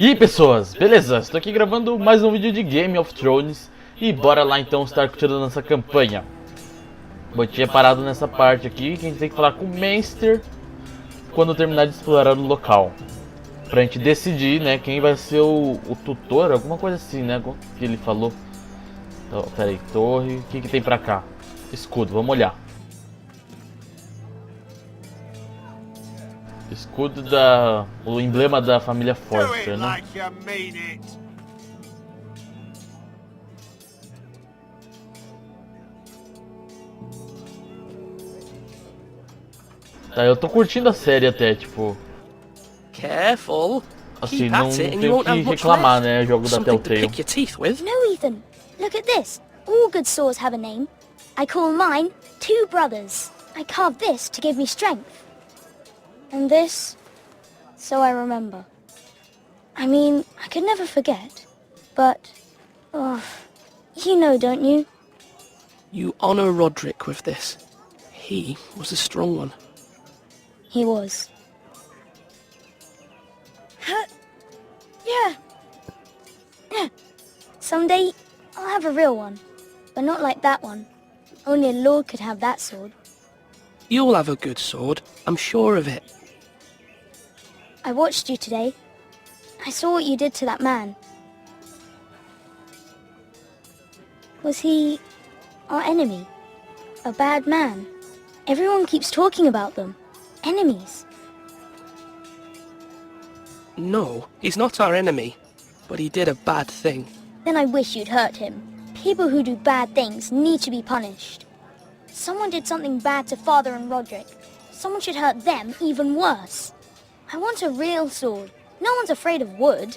E aí pessoas, beleza? Estou aqui gravando mais um vídeo de Game of Thrones e bora lá então estar curtindo a nossa campanha. Bom, eu tinha parado nessa parte aqui que a gente tem que falar com o Maester quando terminar de explorar o local. Pra gente decidir, né, quem vai ser o tutor, alguma coisa assim, né, que ele falou. Então, pera aí, torre, o que tem pra cá? Escudo, vamos olhar. Escudo o emblema da família Forster, né? Tá, eu tô curtindo a série até, tipo... Careful. Assim, não tenho que reclamar, né, jogo da Telltale. No, Ethan. Look at this. All good swords have a name. I call mine Two Brothers. I carved this to give me strength. And this, so I remember. I mean, I could never forget, but, oh, you know, don't you? You honor Roderick with this. He was a strong one. He was. Yeah. Someday, I'll have a real one, but not like that one. Only a lord could have that sword. You'll have a good sword, I'm sure of it. I watched you today. I saw what you did to that man. Was he our enemy? A bad man? Everyone keeps talking about them. Enemies. No, he's not our enemy, but he did a bad thing. Then I wish you'd hurt him. People who do bad things need to be punished. Someone did something bad to Father and Roderick. Someone should hurt them even worse. I want a real sword. No one's afraid of wood.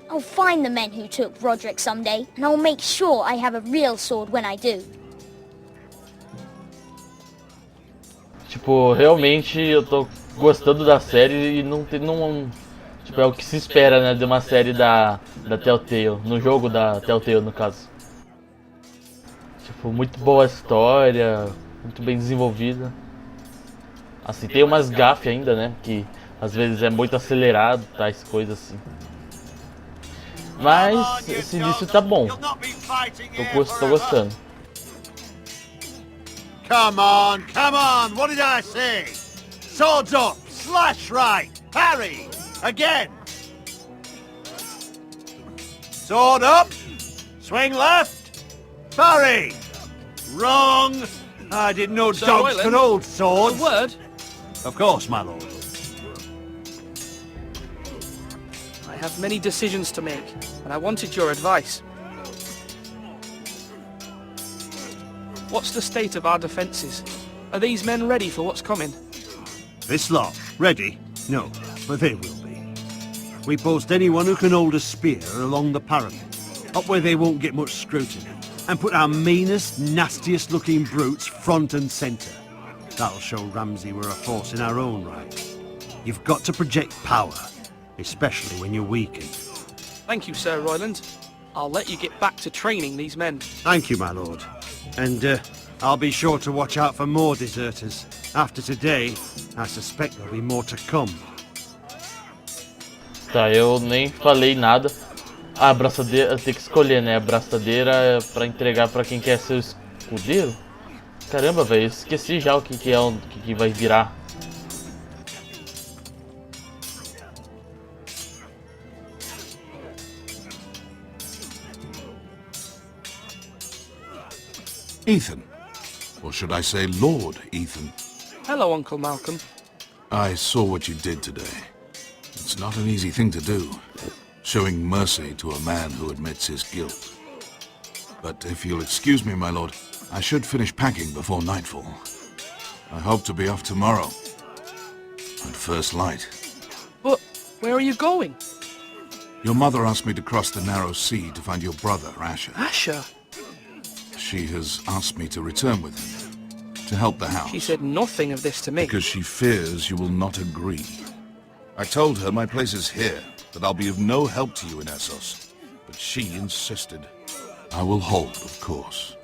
I'll find the men who took Roderick someday, and I'll make sure I have a real sword when I do. Tipo, realmente eu tô gostando da série e não tipo, é o que se espera, né, de uma série da Telltale, no jogo da Telltale no caso. Tipo, muito boa a história, muito bem desenvolvida. Assim, tem umas gafes ainda, né, que às vezes é muito acelerado, tais coisas assim. Mas esse início tá bom. Tô gostando. Come on, what did I say? Swords up, slash right, parry, again. Sword up, swing left, parry. Wrong. I didn't know Sir dogs Royland, could hold swords. A word? Of course, my lord. I have many decisions to make, and I wanted your advice. What's the state of our defences? Are these men ready for what's coming? This lot, ready? No, but they will be. We post anyone who can hold a spear along the parapet, up where they won't get much scrutiny, and put our meanest, nastiest looking brutes front and centre. That'll show Ramsay we're a force in our own right. You've got to project power, especially when you're weakened. Thank you, Sir Royland. I'll let you get back to training these men. Thank you, my lord. And I'll be sure to watch out for more deserters. After today, I suspect there'll be more to come. Tá, eu nem falei nada. A abraçadeira, tem que escolher, né? A abraçadeira é pra entregar pra quem quer ser o escudeiro? Caramba, velho, esqueci já o que é, o que vai virar. Ethan. Or should I say Lord Ethan? Hello, Uncle Malcolm. I saw what you did today. It's not an easy thing to do, showing mercy to a man who admits his guilt. But if you'll excuse me, my lord, I should finish packing before nightfall. I hope to be off tomorrow, at first light. But where are you going? Your mother asked me to cross the narrow sea to find your brother, Asher. Asher? She has asked me to return with him, to help the house. She said nothing of this to me. Because she fears you will not agree. I told her my place is here, that I'll be of no help to you in Essos. But she insisted. I will hold, of course,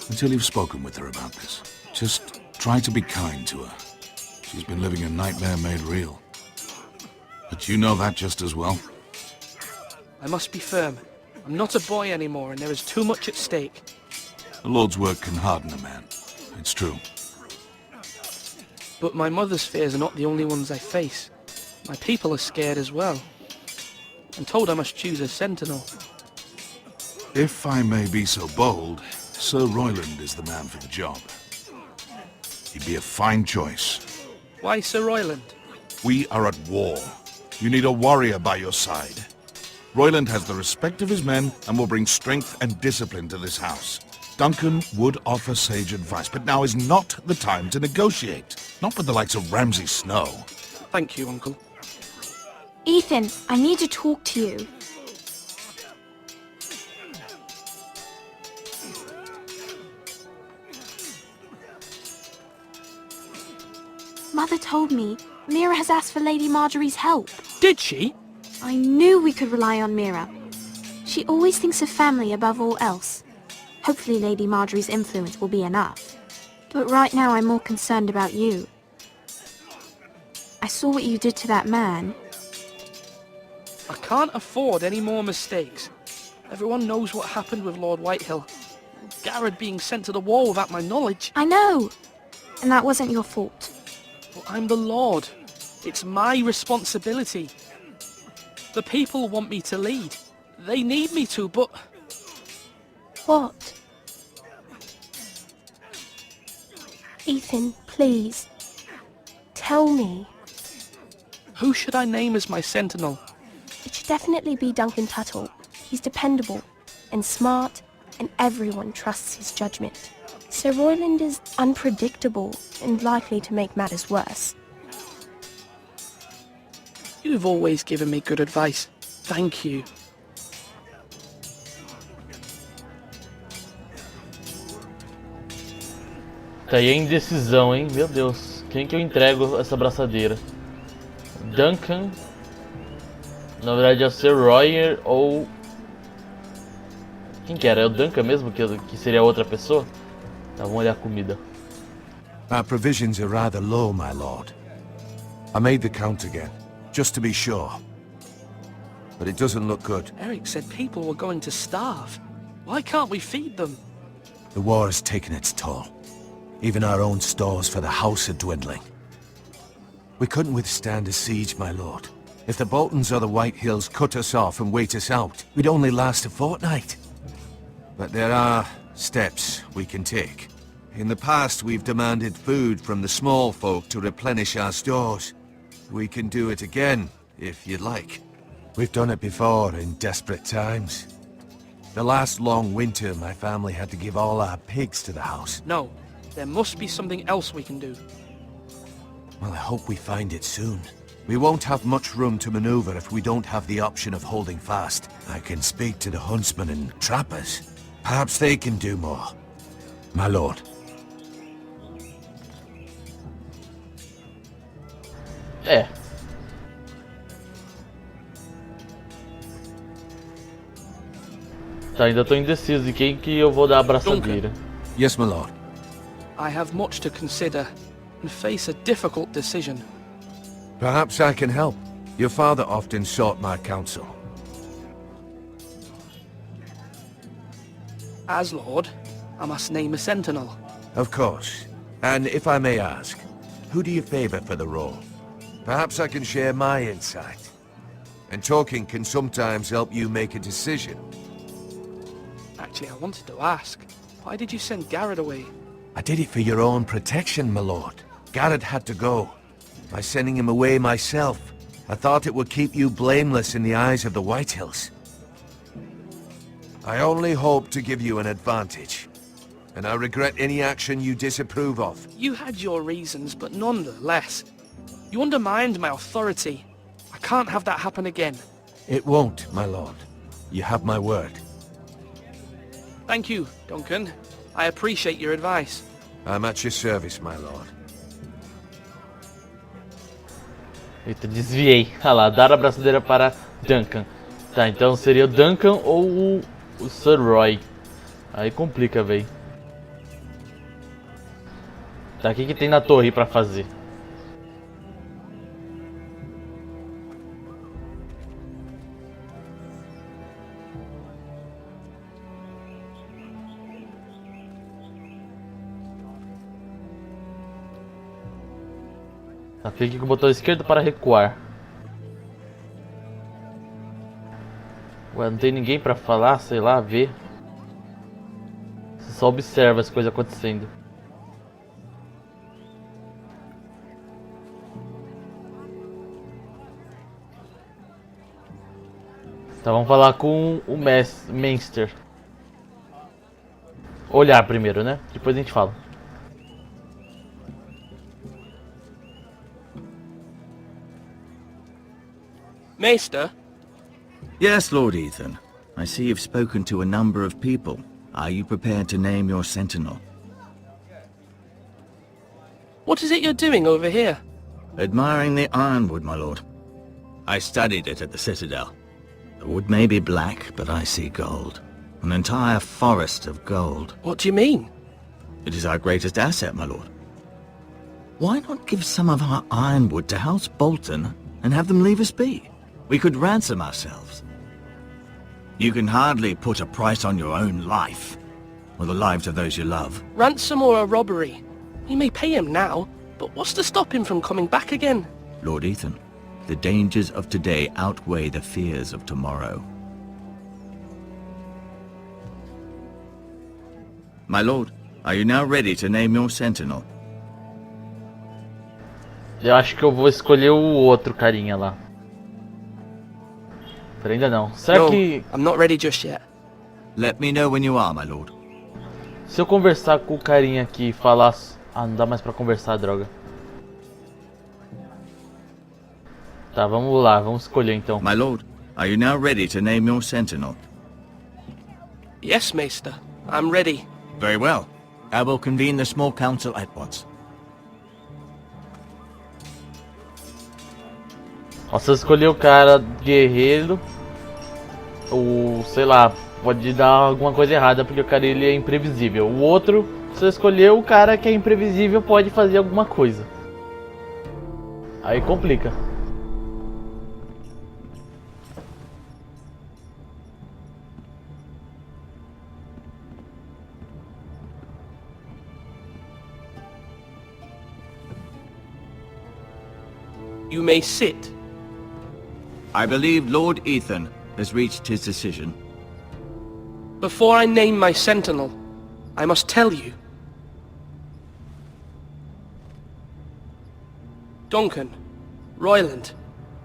until you've spoken with her about this. Just try to be kind to her. She's been living a nightmare made real. But you know that just as well. I must be firm. I'm not a boy anymore and there is too much at stake. The Lord's work can harden a man. It's true. But my mother's fears are not the only ones I face. My people are scared as well. I'm told I must choose a sentinel. If I may be so bold, Sir Royland is the man for the job. He'd be a fine choice. Why Sir Royland? We are at war. You need a warrior by your side. Royland has the respect of his men and will bring strength and discipline to this house. Duncan would offer sage advice, but now is not the time to negotiate. Not with the likes of Ramsay Snow. Thank you, Uncle. Ethan, I need to talk to you. Mother told me Mira has asked for Lady Marjorie's help. Did she? I knew we could rely on Mira. She always thinks of family above all else. Hopefully Lady Marjorie's influence will be enough. But right now I'm more concerned about you. I saw what you did to that man. I can't afford any more mistakes. Everyone knows what happened with Lord Whitehill. Garrett being sent to the war without my knowledge. I know! And that wasn't your fault. But I'm the Lord. It's my responsibility. The people want me to lead. They need me to, but... What? Ethan, please. Tell me. Who should I name as my sentinel? It should definitely be Duncan Tuttle. He's dependable and smart, and everyone trusts his judgment. Sir Royland is unpredictable and likely to make matters worse. You've always given me good advice. Thank you. Tá aí a indecisão, hein? Meu Deus. Quem que eu entrego essa braçadeira? Duncan. Na verdade é o Sir Royer ou... Quem que era? É o Duncan mesmo? Que seria outra pessoa? Tá, vamos olhar a comida. Our provisions are rather low, my lord. I made the count again, just to be sure. But it doesn't look good. Eric said people were going to starve. Why can't we feed them? The war has taken its toll. Even our own stores for the house are dwindling. We couldn't withstand a siege, my lord. If the Boltons or the Whitehills cut us off and wait us out, we'd only last a fortnight. But there are steps we can take. In the past, we've demanded food from the small folk to replenish our stores. We can do it again, if you'd like. We've done it before in desperate times. The last long winter, my family had to give all our pigs to the house. No, there must be something else we can do. Well, I hope we find it soon. We won't have much room to maneuver if we don't have the option of holding fast. I can speak to the huntsmen and trappers. Perhaps they can do more. My lord. É. Tá, ainda tô indeciso de quem que eu vou dar a braçadeira. Yes, my lord. I have much to consider and face a difficult decision. Perhaps I can help. Your father often sought my counsel. As Lord, I must name a sentinel. Of course. And if I may ask, who do you favor for the role? Perhaps I can share my insight. And talking can sometimes help you make a decision. Actually, I wanted to ask, why did you send Garrett away? I did it for your own protection, my lord. Garrett had to go. By sending him away myself, I thought it would keep you blameless in the eyes of the Whitehills. I only hope to give you an advantage, and I regret any action you disapprove of. You had your reasons, but nonetheless, you undermined my authority. I can't have that happen again. It won't, my lord. You have my word. Thank you, Duncan. I appreciate your advice. I'm at your service, my lord. Eita, desviei. Ah lá, dar a braçadeira para Duncan. Tá, então seria o Duncan ou o Sir Roy. Aí complica, véi. Tá, o que tem na torre pra fazer? Tá, clique com o botão esquerdo para recuar. Ué, não tem ninguém pra falar, sei lá, ver. Você só observa as coisas acontecendo. Tá, vamos falar com o Master. Olhar primeiro, né? Depois a gente fala. Maester? Yes, Lord Ethan. I see you've spoken to a number of people. Are you prepared to name your sentinel? What is it you're doing over here? Admiring the ironwood, my lord. I studied it at the Citadel. The wood may be black, but I see gold. An entire forest of gold. What do you mean? It is our greatest asset, my lord. Why not give some of our ironwood to House Bolton and have them leave us be? We could ransom ourselves. You can hardly put a price on your own life, or the lives of those you love. Ransom or a robbery? We may pay him now, but what's to stop him from coming back again? Lord Ethan, the dangers of today outweigh the fears of tomorrow. My lord, are you now ready to name your sentinel? Eu acho que eu vou escolher o outro carinha lá. Pera, ainda não. Será No, que I'm not ready just yet. Let me know when you are, my lord. se eu conversar com o carinha aqui e falar... Ah, não dá mais pra conversar, droga. Tá, vamos lá, vamos escolher então. My lord, are you now ready to name your sentinel? Yes, Maester. I'm ready. Very well. I will convene the small council at once. Nossa, eu escolhi o cara guerreiro. Ou, sei lá, pode dar alguma coisa errada porque o cara ele é imprevisível. O outro, se eu escolher o cara que é imprevisível, pode fazer alguma coisa. Aí complica. You may sit. I believe Lord Ethan has reached his decision. Before I name my sentinel, I must tell you. Duncan, Royland,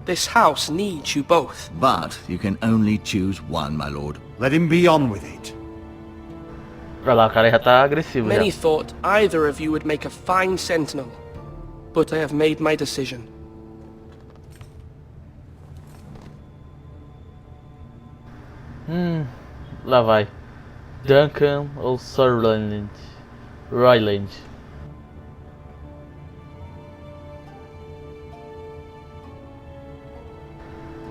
this house needs you both. But you can only choose one, my lord. Let him be on with it. Olha lá, o cara já tá agressivo já. Many thought either of you would make a fine sentinel, but I have made my decision. Lá vai. Duncan ou Sir Royland.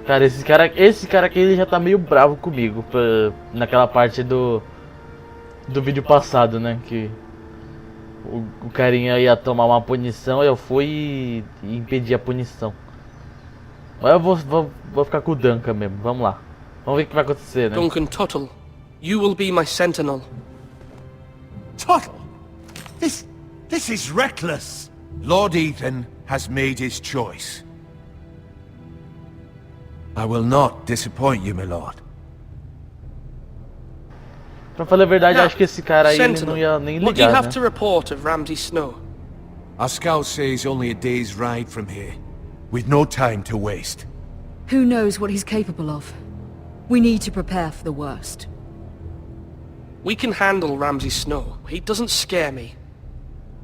Cara, esse cara aqui ele já tá meio bravo comigo naquela parte do vídeo passado, né? Que o carinha ia tomar uma punição, eu fui e impedi a punição. Mas eu vou ficar com o Duncan mesmo, vamos lá. Vamos ver o que vai acontecer, né? Duncan Tuttle, you will be my sentinel. Tuttle! This is reckless! Lord Ethan has made his choice. I will not disappoint you, my lord. Pra falar a verdade, Now, acho que esse cara aí ele sentinel, não ia nem what do you ligar, have né? to report of Ramsay Snow? Our scout says only a day's ride from here. We've no time to waste. Who knows what he's capable of? We need to prepare for the worst. We can handle Ramsay Snow. He doesn't scare me.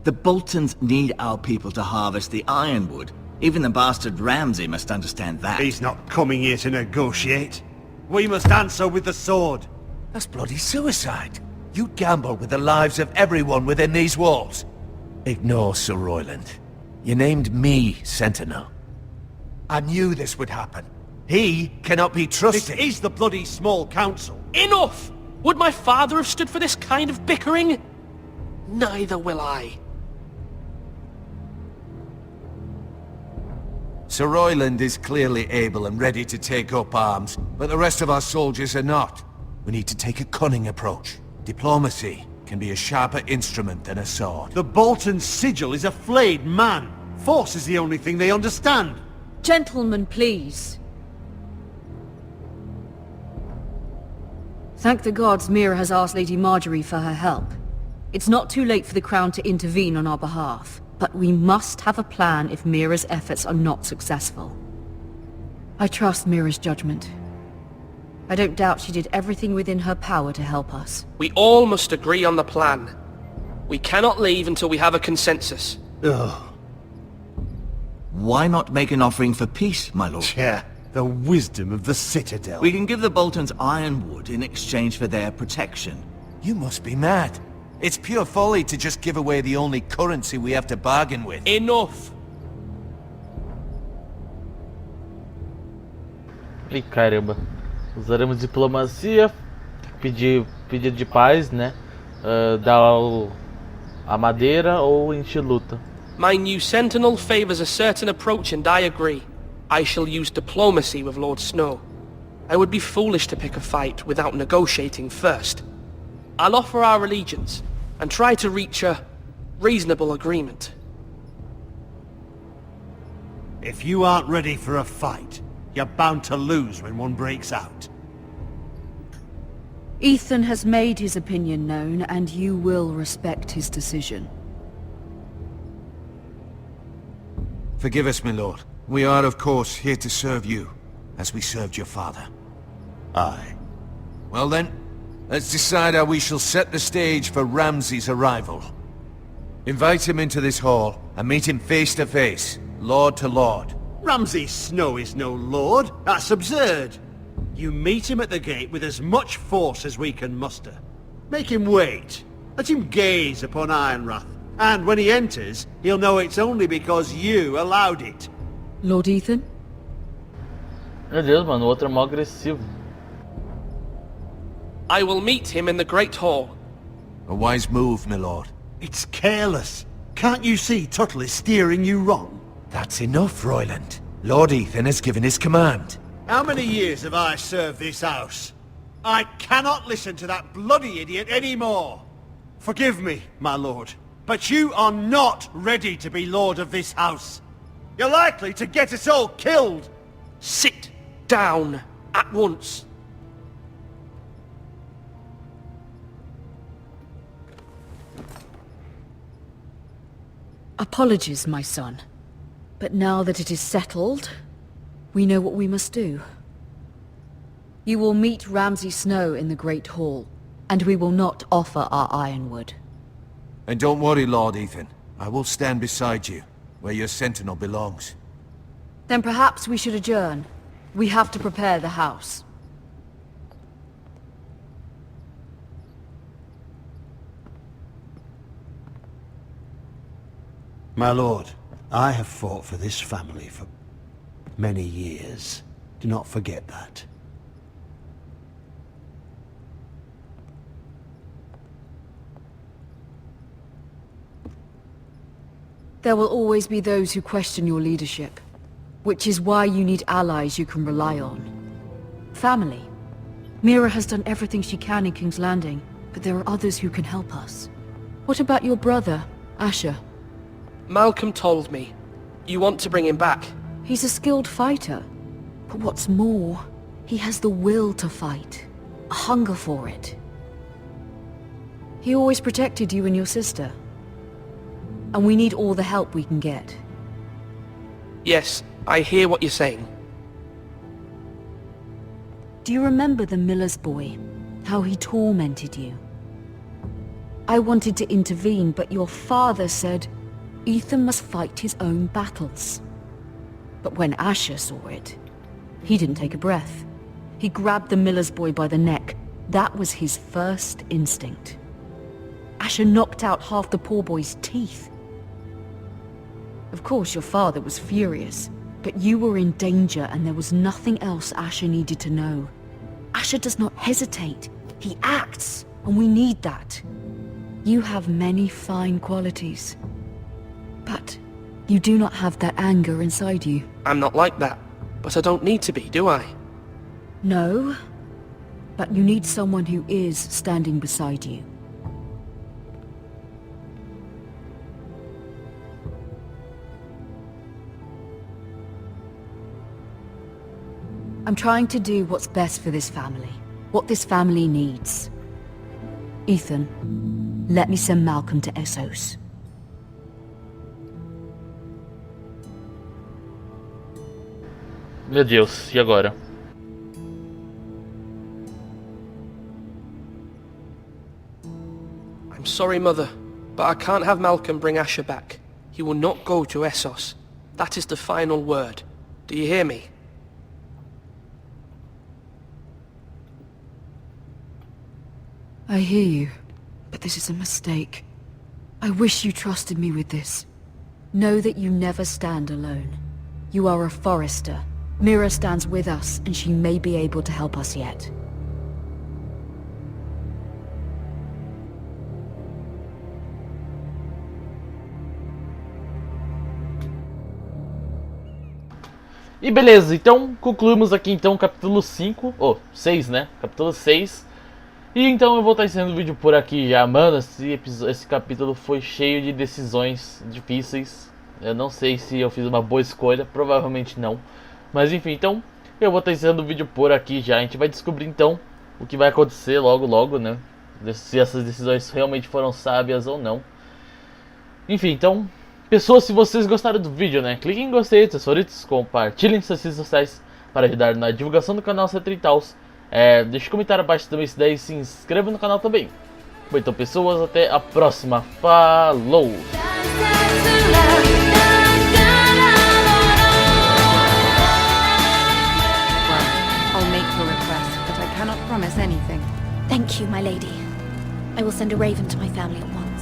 The Boltons need our people to harvest the ironwood. Even the bastard Ramsay must understand that. He's not coming here to negotiate. We must answer with the sword. That's bloody suicide. You gamble with the lives of everyone within these walls. Ignore Sir Royland. You named me Sentinel. I knew this would happen. He cannot be trusted. This is the bloody small council. Enough! Would my father have stood for this kind of bickering? Neither will I. Sir Royland is clearly able and ready to take up arms, but the rest of our soldiers are not. We need to take a cunning approach. Diplomacy can be a sharper instrument than a sword. The Bolton sigil is a flayed man. Force is the only thing they understand. Gentlemen, please. Thank the gods Mira has asked Lady Marjorie for her help. It's not too late for the Crown to intervene on our behalf, but we must have a plan if Mira's efforts are not successful. I trust Mira's judgment. I don't doubt she did everything within her power to help us. We all must agree on the plan. We cannot leave until we have a consensus. Ugh. Why not make an offering for peace, my lord? Yeah, the wisdom of the Citadel. We can give the Boltons ironwood in exchange for their protection. You must be mad. It's pure folly to just give away the only currency we have to bargain with. Enough! Ih, caramba. Usaremos diplomacia, pedido de paz, né? Dar a madeira ou a gente luta. My new sentinel favors a certain approach and I agree. I shall use diplomacy with Lord Snow. I would be foolish to pick a fight without negotiating first. I'll offer our allegiance and try to reach a reasonable agreement. If you aren't ready for a fight, you're bound to lose when one breaks out. Ethan has made his opinion known, and you will respect his decision. Forgive us, my lord. We are, of course, here to serve you, as we served your father. Aye. Well then, let's decide how we shall set the stage for Ramsay's arrival. Invite him into this hall, and meet him face to face, lord to lord. Ramsay Snow is no lord. That's absurd. You meet him at the gate with as much force as we can muster. Make him wait. Let him gaze upon Ironrath. And when he enters, he'll know it's only because you allowed it. Lord Ethan? Meu Deus, mano, o outro é mó agressivo. I will meet him in the Great Hall. A wise move, my lord. It's careless. Can't you see Tuttle is steering you wrong? That's enough, Royland. Lord Ethan has given his command. How many years have I served this house? I cannot listen to that bloody idiot anymore. Forgive me, my lord, but you are not ready to be lord of this house. You're likely to get us all killed. Sit down at once. Apologies, my son. But now that it is settled, we know what we must do. You will meet Ramsay Snow in the Great Hall, and we will not offer our ironwood. And don't worry, Lord Ethan. I will stand beside you, where your sentinel belongs. Then perhaps we should adjourn. We have to prepare the house. My lord, I have fought for this family for many years. Do not forget that. There will always be those who question your leadership, which is why you need allies you can rely on. Family. Mira has done everything she can in King's Landing, but there are others who can help us. What about your brother, Asher? Malcolm told me. You want to bring him back? He's a skilled fighter. But what's more, he has the will to fight. A hunger for it. He always protected you and your sister. And we need all the help we can get. Yes, I hear what you're saying. Do you remember the miller's boy? How he tormented you? I wanted to intervene, but your father said Ethan must fight his own battles. But when Asher saw it, he didn't take a breath. He grabbed the miller's boy by the neck. That was his first instinct. Asher knocked out half the poor boy's teeth. Of course, your father was furious, but you were in danger and there was nothing else Asher needed to know. Asher does not hesitate. He acts, and we need that. You have many fine qualities. But you do not have that anger inside you. I'm not like that, but I don't need to be, do I? No, but you need someone who is standing beside you. I'm trying to do what's best for this family. What this family needs. Ethan, let me send Malcolm to Essos. Meu Deus, e agora? I'm sorry, Mother, but I can't have Malcolm bring Asher back. He will not go to Essos. That is the final word. Do you hear me? I hear you, but this is a mistake. I wish you trusted me with this. Know that you never stand alone. You are a Forester. Mira stands with us, and she may be able to help us yet. E beleza, então concluímos aqui então o capítulo 5, ou 6, né? Capítulo 6. E então eu vou estar encerrando o vídeo por aqui já. Mano, esse capítulo foi cheio de decisões difíceis. Eu não sei se eu fiz uma boa escolha, provavelmente não. Mas enfim, então eu vou estar encerrando o vídeo por aqui já. A gente vai descobrir então o que vai acontecer logo logo, né? Se essas decisões realmente foram sábias ou não. Enfim, então, pessoas, se vocês gostaram do vídeo, né? Cliquem em gostei, seus favoritos, compartilhem suas redes sociais para ajudar na divulgação do canal Telltale. Deixe um comentário abaixo também se der e se inscreva no canal também. Bom, então pessoas, até a próxima. Falou! I'll make the request, but I cannot promise anything. Thank you, my lady. I will send a raven to my family at once.